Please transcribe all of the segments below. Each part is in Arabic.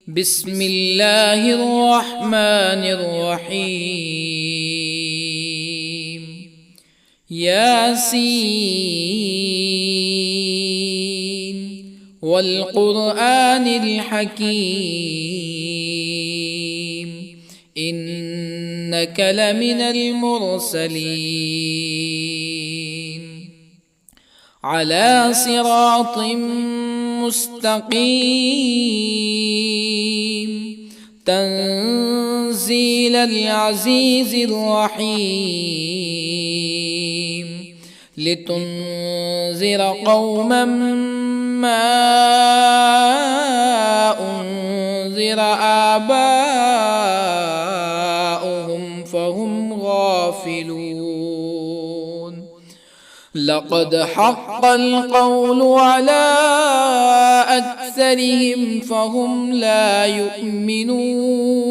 بسم الله الرحمن الرحيم. ياسين والقرآن الحكيم إنك لمن المرسلين على صراط مستقيم تنزيل العزيز الرحيم لتنذر قوما ما أنذر آباؤهم فهم غافلون. لقد حق القول على أكثرهم فهم لا يؤمنون.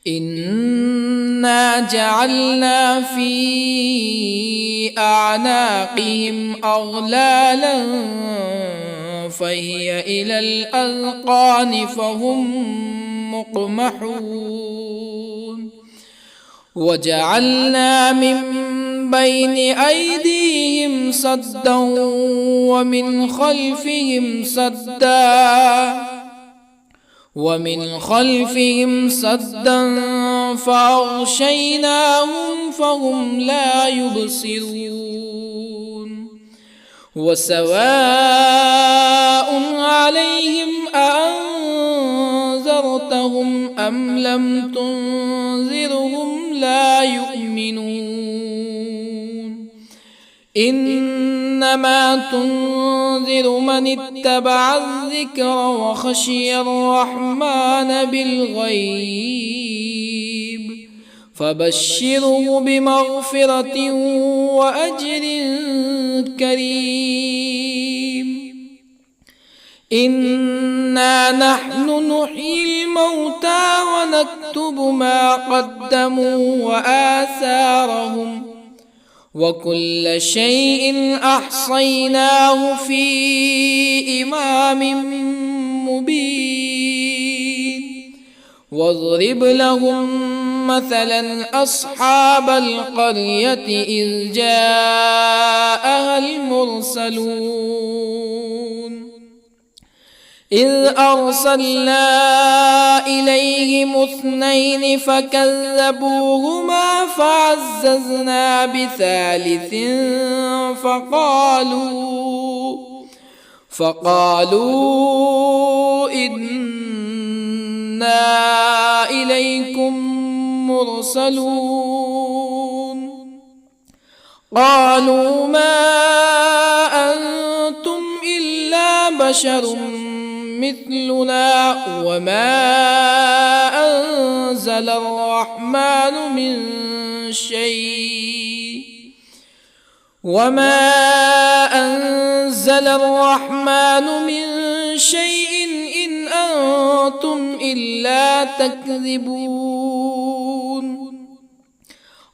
إنا جعلنا في أعناقهم أغلالا فهي إلى الأذقان فهم مقمحون. وجعلنا من بين أيديهم سدا ومن خلفهم سدا فأغشيناهم فهم لا يبصرون. وسواء عليهم أأنذرتهم أم لم تنذرهم لا يؤمنون. إنما تنذر من اتبع الذكر وخشي الرحمن بالغيب فبشره بمغفرة وأجر كريم. إنا نحن نحيي الموتى ونكتب ما قدموا وآثارهم وكل شيء أحصيناه في إمام مبين. واضرب لهم مثلا أصحاب القرية إذ جاءها المرسلون إذ أرسلنا إليهم اثنين فكذبوهما فعززنا بثالث فقالوا إنا إليكم مرسلون. قالوا ما أنتم إلا بشر مثلنا وما أنزل الرحمن من شيء إن أنتم إلا تكذبون.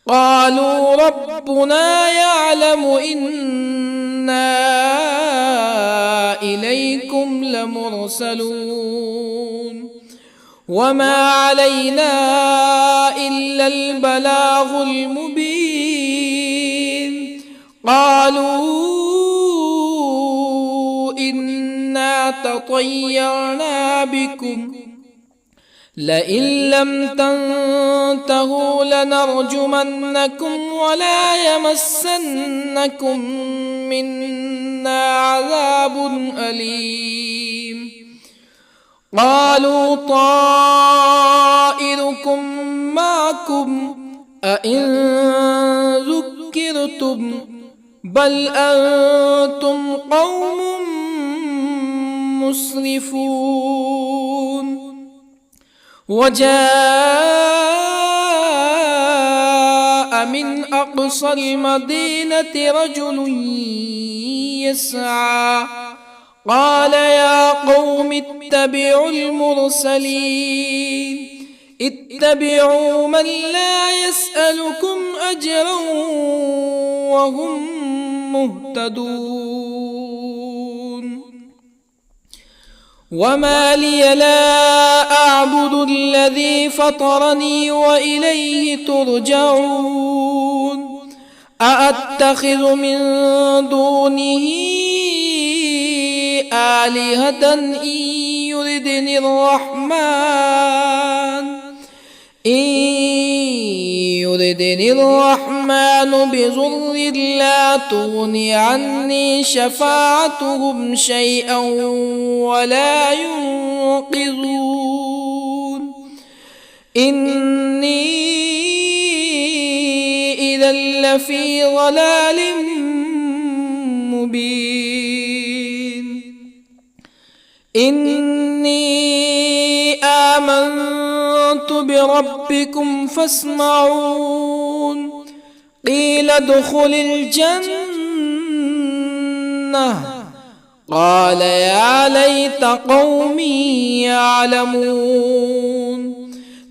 قالوا ربنا يعلم إنا إليكم لمرسلون وما علينا إلا البلاغ المبين. قالوا إنا تطيرنا بكم لئن لم تنتهوا لنرجمنكم ولا يمسنكم منا عذاب أليم. قالوا طائركم معكم أئن ذكرتم بل أنتم قوم مسرفون. وجاء من أقصى المدينة رجل يسعى قال يا قوم اتبعوا المرسلين اتبعوا من لا يسألكم أجرا وهم مهتدون. وما لي لا أعبد الذي فطرني وإليه ترجعون أأتخذ من دونه آلهة يردني الرحمن بضر لا تغن عني شفاعتهم شيئا ولا ينقذون إني إذا لفي ضلال مبين إني آمنت بربكم فاسمعون قيل ادخل الجنة قال يا ليت قومي يعلمون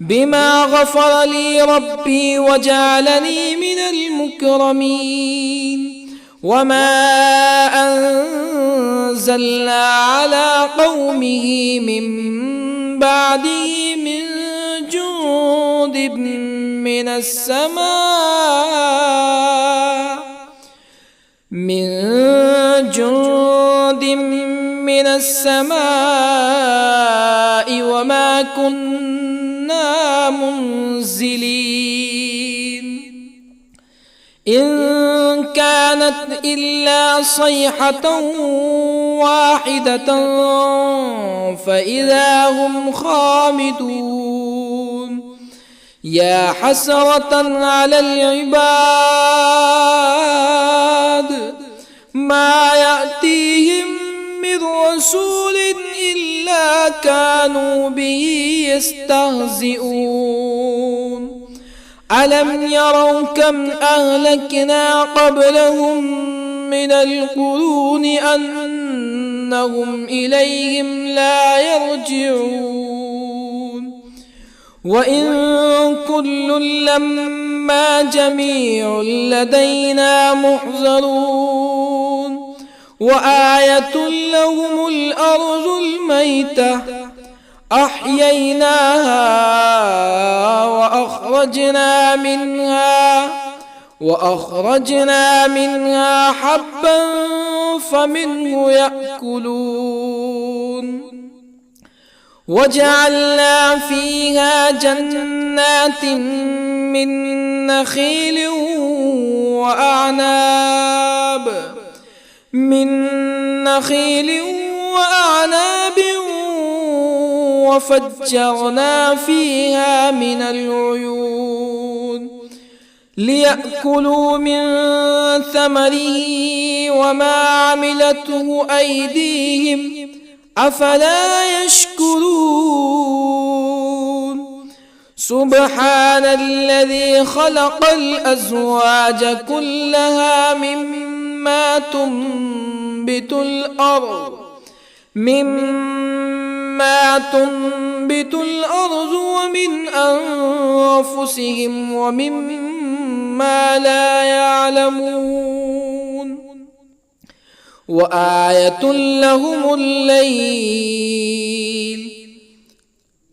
بما غفر لي ربي وجعلني من المكرمين وما أنزلنا على قومه من بعده من جند من السماء وما كنا منزلين إن كانت إلا صيحة واحدة فإذا هم خامدون يا حسرة على العباد ما يأتيهم من رسول إلا كانوا به يستهزئون ألم يروا كم أهلكنا قبلهم من القرون أنهم إليهم لا يرجعون وإن كل لما جميع لدينا محضرون وآية لهم الأرض الميتة أحييناها وأخرجنا منها حبا فمنه يأكلون وجعلنا فيها جنات من نخيل وأعناب وفجرنا فيها من العيون ليأكلوا من ثمره وما عملته أيديهم أفلا يشكرون سبحان الذي خلق الأزواج كلها مما تنبت الأرض ومن أنفسهم ومما لا يعلمون وآية لهم الليل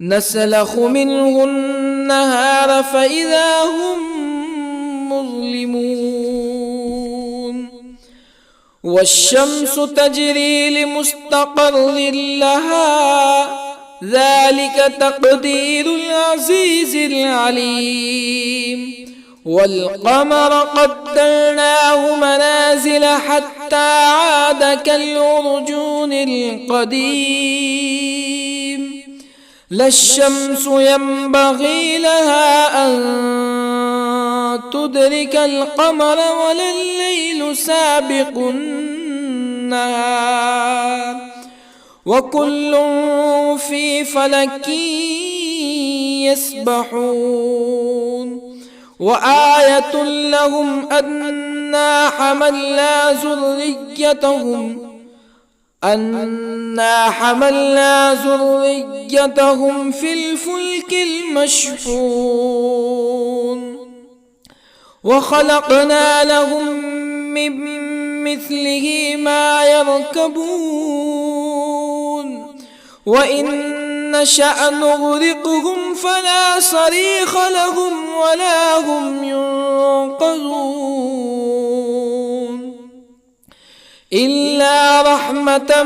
نسلخ منه النهار فإذا هم مظلمون والشمس تجري لمستقر لها ذلك تقدير العزيز العليم والقمر قدرناه منازل حتى عاد كالعرجون القديم لا الشمس ينبغي لها أن تدرك القمر ولا الليل سابق النهار وكل في فلك يسبحون وآية لهم أنا حملنا ذريتهم في الفلك المشحون وخلقنا لهم من مثله ما يركبون وإن نشأ نغرقهم فلا صريخ لهم ولا هم ينقذون إلا رحمة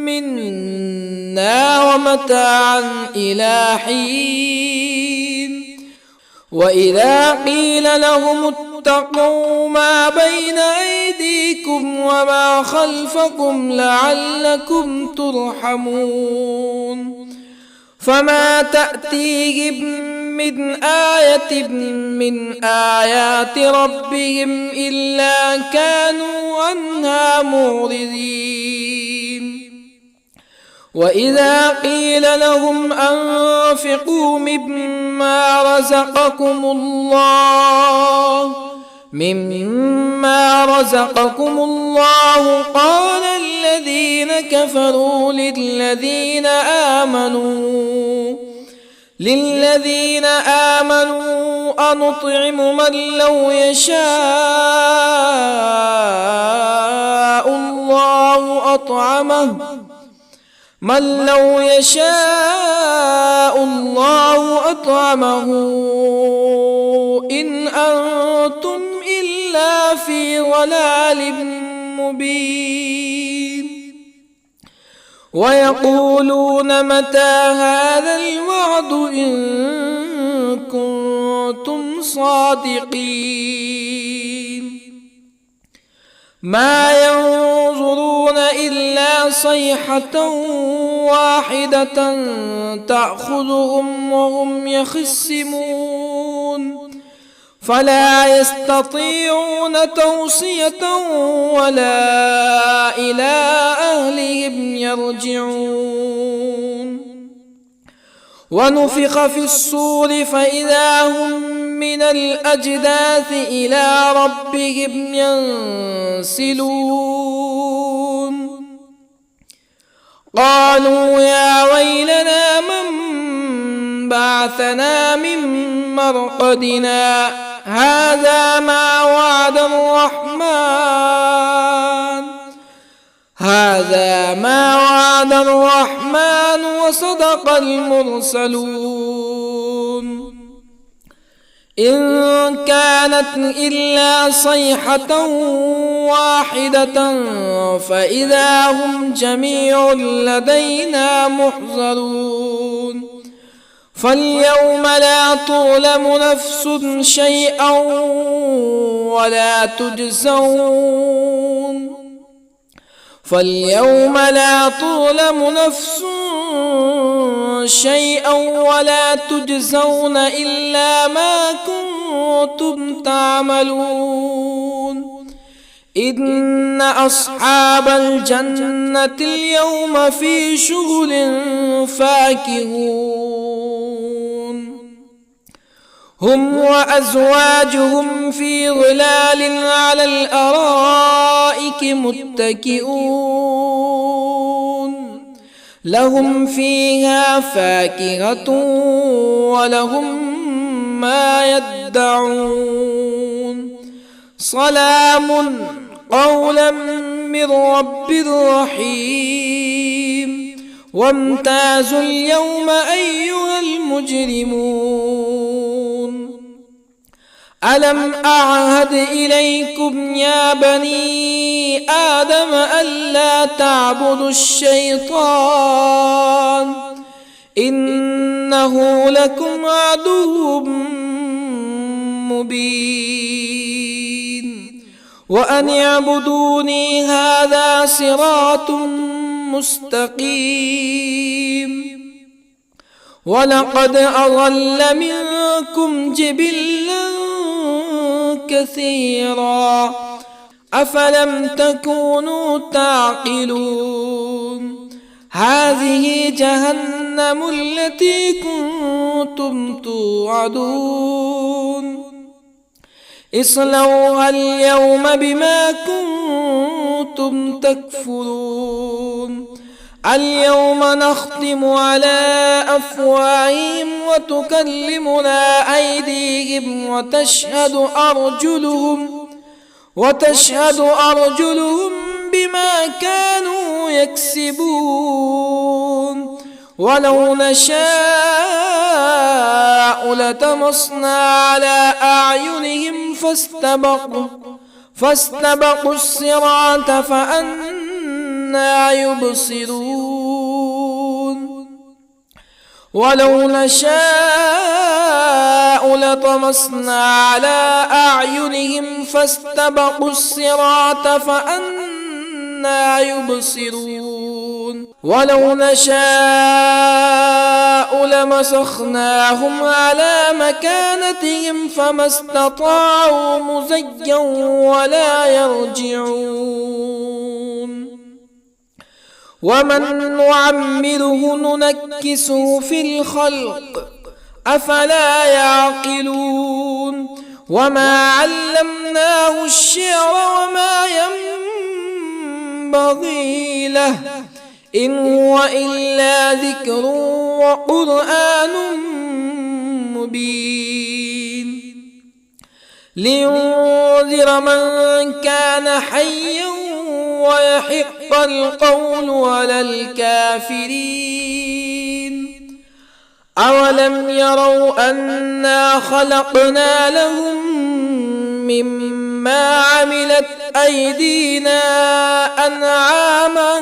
منا ومتاعا إلى حين وإذا قيل لهم اتقوا ما بين أيديكم وما خلفكم لعلكم ترحمون فما تأتيهم من آية من آيات ربهم إلا كانوا عنها معرضين وإذا قيل لهم أنفقوا مما رزقكم الله قال الذين كفروا للذين آمنوا أنطعم من لو يشاء الله أطعمه إن أنتم إلا في ضلال مبين ويقولون متى هذا الوعد إن كنتم صادقين ما ينظرون إلا صيحة واحدة تأخذهم وهم يخصمون فلا يستطيعون توصية ولا إلى أهلهم يرجعون ونفخ في الصور فإذا هم من الأجداث إلى ربهم ينسلون قالوا يا ويلنا من بعثنا من مرقدنا هذا ما وعد الرحمن وصدق المرسلون إن كانت إلا صيحة واحدة فإذا هم جميع لدينا محضرون فاليوم لا تظلم نفس شيئا ولا تجزون إلا ما كنتم تعملون إن أصحاب الجنة اليوم في شغل فاكهون هم وأزواجهم في ظلال على الأرائك متكئون لهم فيها فاكهة ولهم ما يدعون سلام قولا من رب رحيم وامتازوا اليوم أيها المجرمون ألم أعهد إليكم يا بني آدم ألا تعبدوا الشيطان إنه لكم عدو مبين وأن اعبدوني هذا صراط مستقيم ولقد أضل منكم جبلا كثيرا أفلم تكونوا تعقلون هذه جهنم التي كنتم توعدون اصلوها اليوم بما كنتم تكفرون اليوم نختم على أفواههم وتكلمنا أيديهم وتشهد أرجلهم بما كانوا يكسبون ولو نشاء لطمسنا على أعينهم فاستبقوا الصراط فأنى يبصرون ولو نشاء لطمسنا على أعينهم فاستبقوا الصراط فأنى يبصرون ولو نشاء لمسخناهم على مكانتهم فما استطاعوا مزيا ولا يرجعون ومن نعمره ننكسه في الخلق أفلا يعقلون وما علمناه الشعر وما ينبغي له إن هو إلا ذكر وقرآن مبين لينذر من كان حيا ويحق القول على الكافرين أولم يروا أنا خلقنا لهم مما عملت أيدينا أنعاما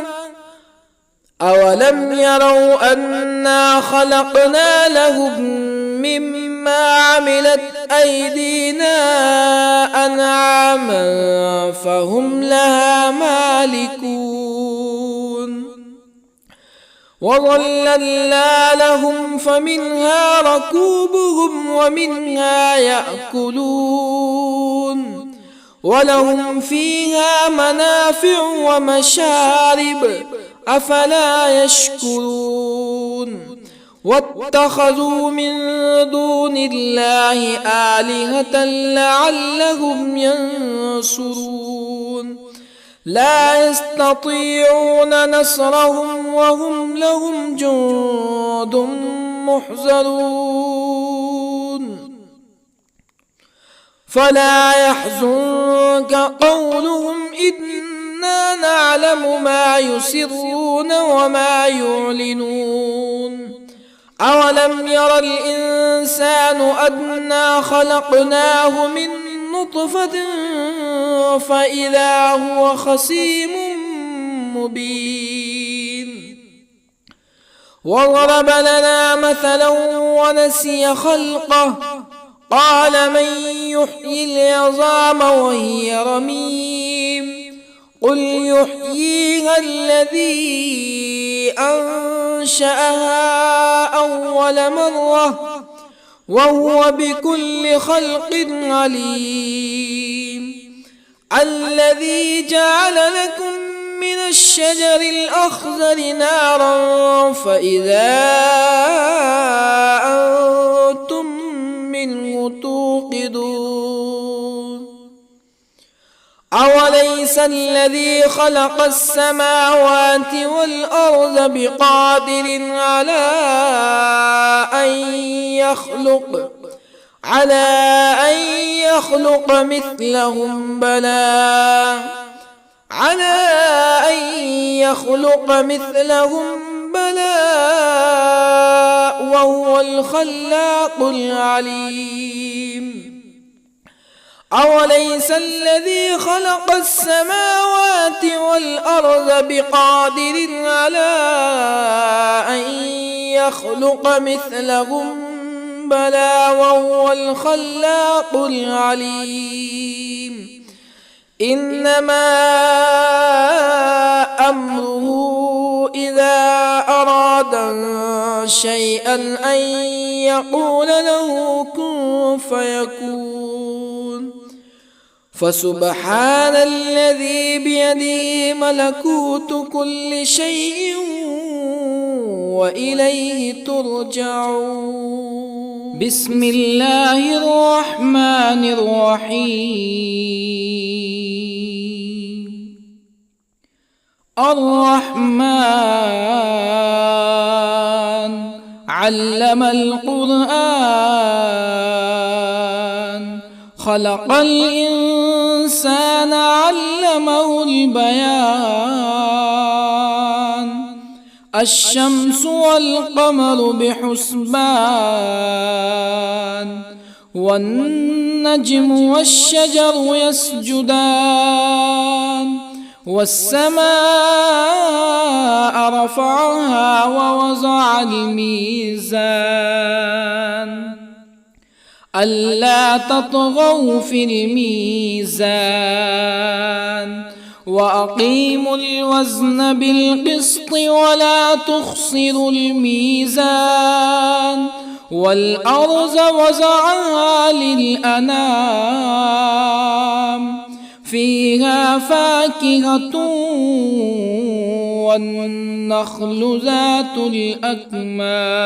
أولم يروا أنا خلقنا لهم مما عملت أيدينا أنعاما فهم لها مالكون وظللنا لهم فمنها ركوبهم ومنها يأكلون ولهم فيها منافع ومشارب أفلا يشكرون واتخذوا من دون الله آلهة لعلهم ينصرون لا يستطيعون نصرهم وهم لهم جند محضرون فلا يحزنك قولهم إنا نعلم ما يسرون وما يعلنون أولم ير الإنسان أنا خلقناه من نطفة فإذا هو خصيم مبين وضرب لنا مثلا ونسي خلقه قال من يحيي العظام وهي رميم قل يحييها الذي أنشأها أول مرة وهو بكل خلق عليم الذي جعل لكم من الشجر الأخضر نارا فإذا أنتم منه توقدون أوليس الذي خلق السماوات والأرض بقادر على أن يخلق مثلهم بلى وهو الخلاق العليم أوليس الذي خلق السماوات والأرض بقادر على أن يخلق مثلهم بلى وهو الخلاق العليم إنما أمره إذا أراد شيئا أن يقول له كن فيكون فسبحان الذي بيده ملكوت كل شيء وإليه ترجعون بسم الله الرحمن الرحيم الرحمن علم القرآن خلق الإنسان الإنسان علمه البيان الشمس والقمر بحسبان والنجم والشجر يسجدان والسماء رفعها ووضع الميزان ألا تطغوا في الميزان وأقيموا الوزن بالقسط ولا تخسروا الميزان والأرض وضعها للأنام فيها فاكهة والنخل ذات الأكمام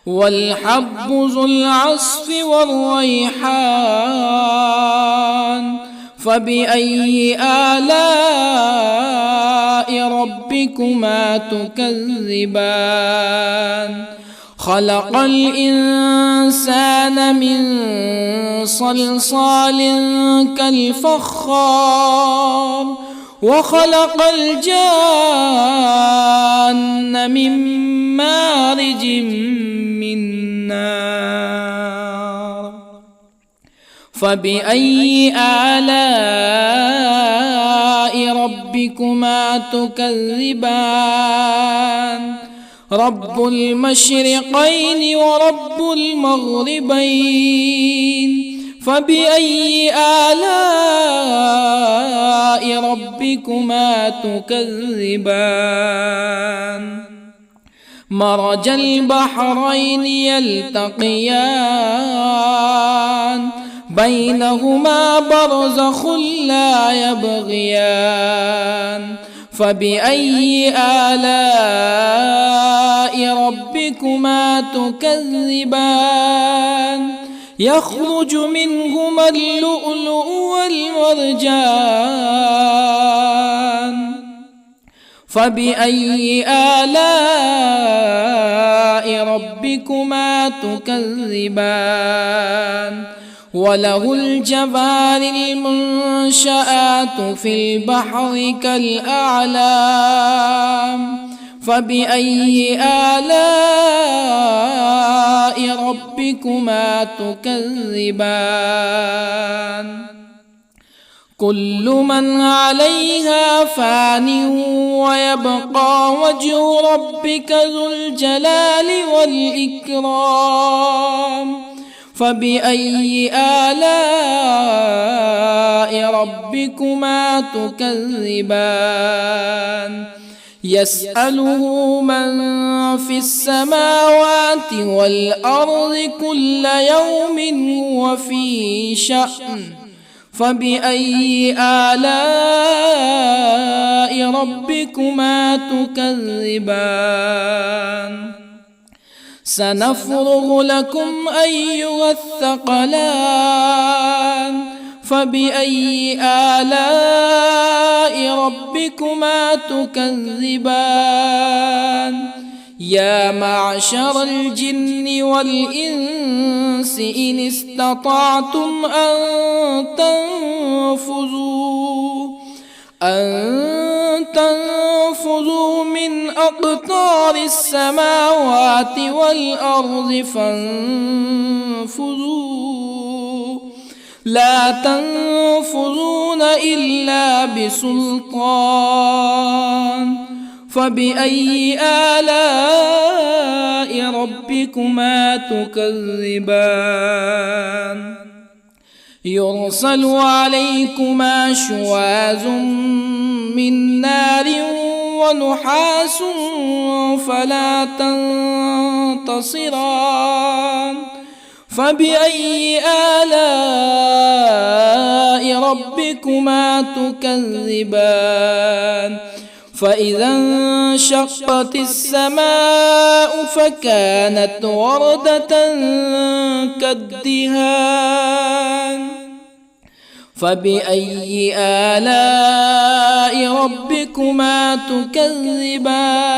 والحب ذو العصف والريحان فبأي آلاء ربكما تكذبان خلق الإنسان من صلصال كالفخار وخلق الجان من مارج من نار فبأي آلاء ربكما تكذبان رب المشرقين ورب المغربين فبأي آلاء ربكما تكذبان مرج البحرين يلتقيان بينهما برزخ لا يبغيان فبأي آلاء ربكما تكذبان يخرج منهما اللؤلؤ والمرجان فبأي آلاء ربكما تكذبان وله الجوار المنشآت في البحر كالأعلام فبأي آلاء ربكما تكذبان كل من عليها فان ويبقى وجه ربك ذو الجلال والإكرام فبأي آلاء ربكما تكذبان يسأله من في السماوات والأرض كل يوم هو في شأن فبأي آلاء ربكما تكذبان سنفرغ لكم أيها الثقلان فبأي آلاء ربكما تكذبان يا معشر الجن والإنس إن استطعتم أن تنفذوا من أقطار السماوات والأرض فانفذوا لا تنفذون إلا بسلطان فبأي آلاء ربكما تكذبان يرسل عليكما شواظ من نار ونحاس فلا تنتصران فبأي آلاء ربكما تكذبان فإذا انشقت السماء فكانت وردة كالدهان فبأي آلاء ربكما تكذبان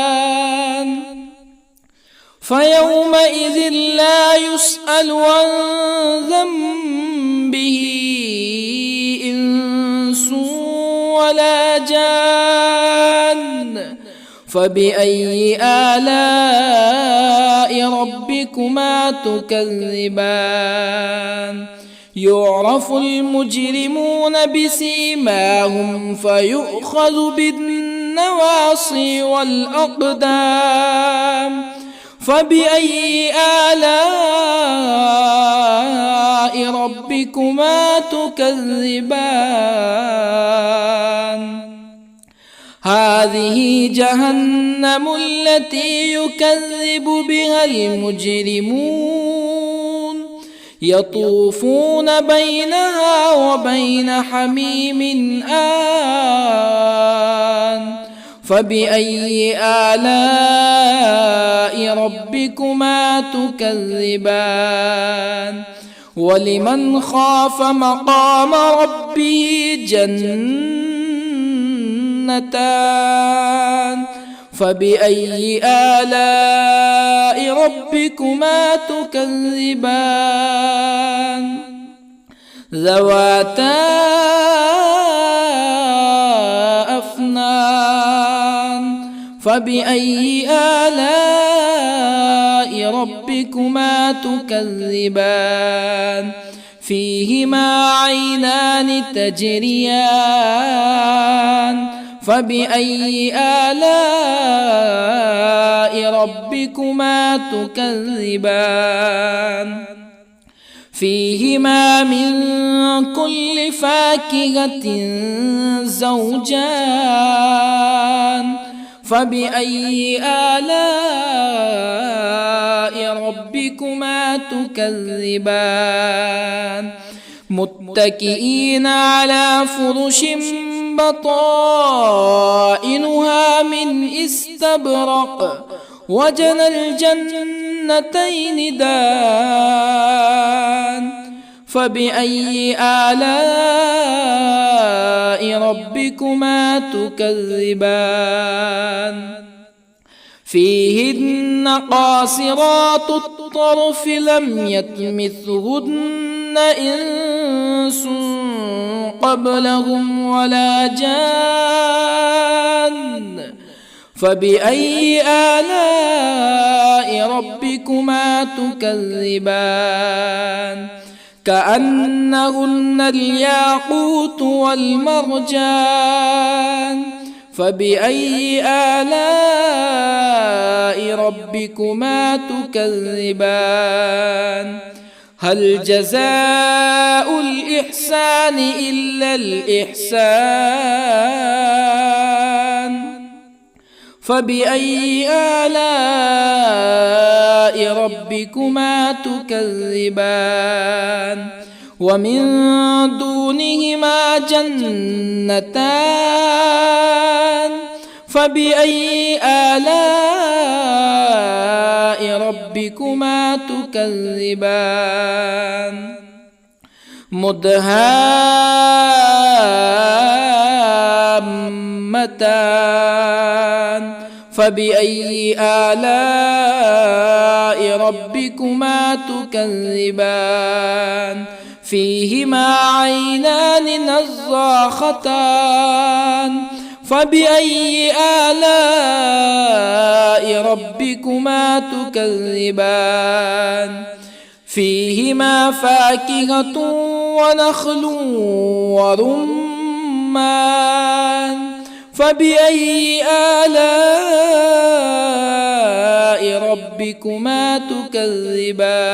فيومئذ لا يسأل عن ذنبه ولا جان فبأي آلاء ربكما تكذبان يعرف المجرمون بسيماهم فيؤخذ بالنواصي والأقدام فبأي آلاء ربكما تكذبان هذه جهنم التي يكذب بها المجرمون يطوفون بينها وبين حميم آن فبأي آلاء ربكما تكذبان ولمن خاف مقام ربه جنتان فبأي آلاء ربكما تكذبان ذواتا أفنان فبأي آلاء ربكما تكذبان فيهما عينان تجريان فبأي آلاء ربكما تكذبان فيهما من كل فاكهة زوجان فبأي آلاء ربكما تكذبان متكئين على فرش بطائنها من استبرق وجنى الجنتين دان فبأي آلاء ربكما تكذبان فيهن قاصرات الطرف لم يطمثهن إنس قبلهم ولا جان فبأي آلاء ربكما تكذبان كأنهن الياقوت والمرجان فبأي آلاء ربكما تكذبان هل جزاء الإحسان إلا الإحسان فبأي آلاء ربكما تكذبان ومن دونهما جنتان فبأي آلاء ربكما تكذبان مدهامتان فبأي آلاء ربكما تكذبان فيهما عينان نضاختان فبأي آلاء ربكما تكذبان فيهما فاكهة ونخل ورمان فبأي آلاء ربكما تكذبان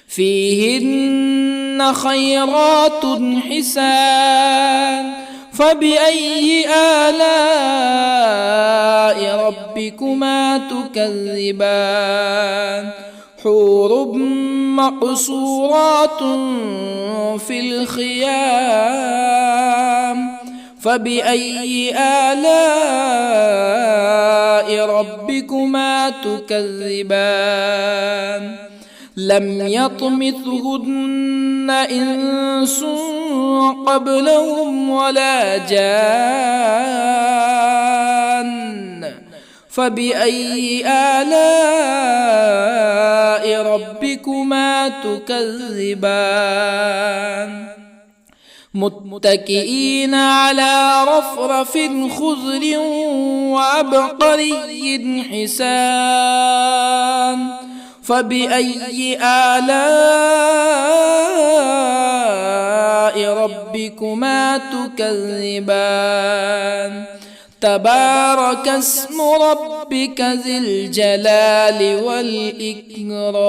فيهن خيرات حسان فبأي آلاء ربكما تكذبان حور مقصورات في الخيام فبأي آلاء ربكما تكذبان لم يطمثهن إنس قبلهم ولا جان فبأي آلاء ربكما تكذبان متكئين على رفرف خضر وعبقري حسان فبأي آلاء ربكما تكذبان تبارك اسم ربك ذي الجلال والإكرام.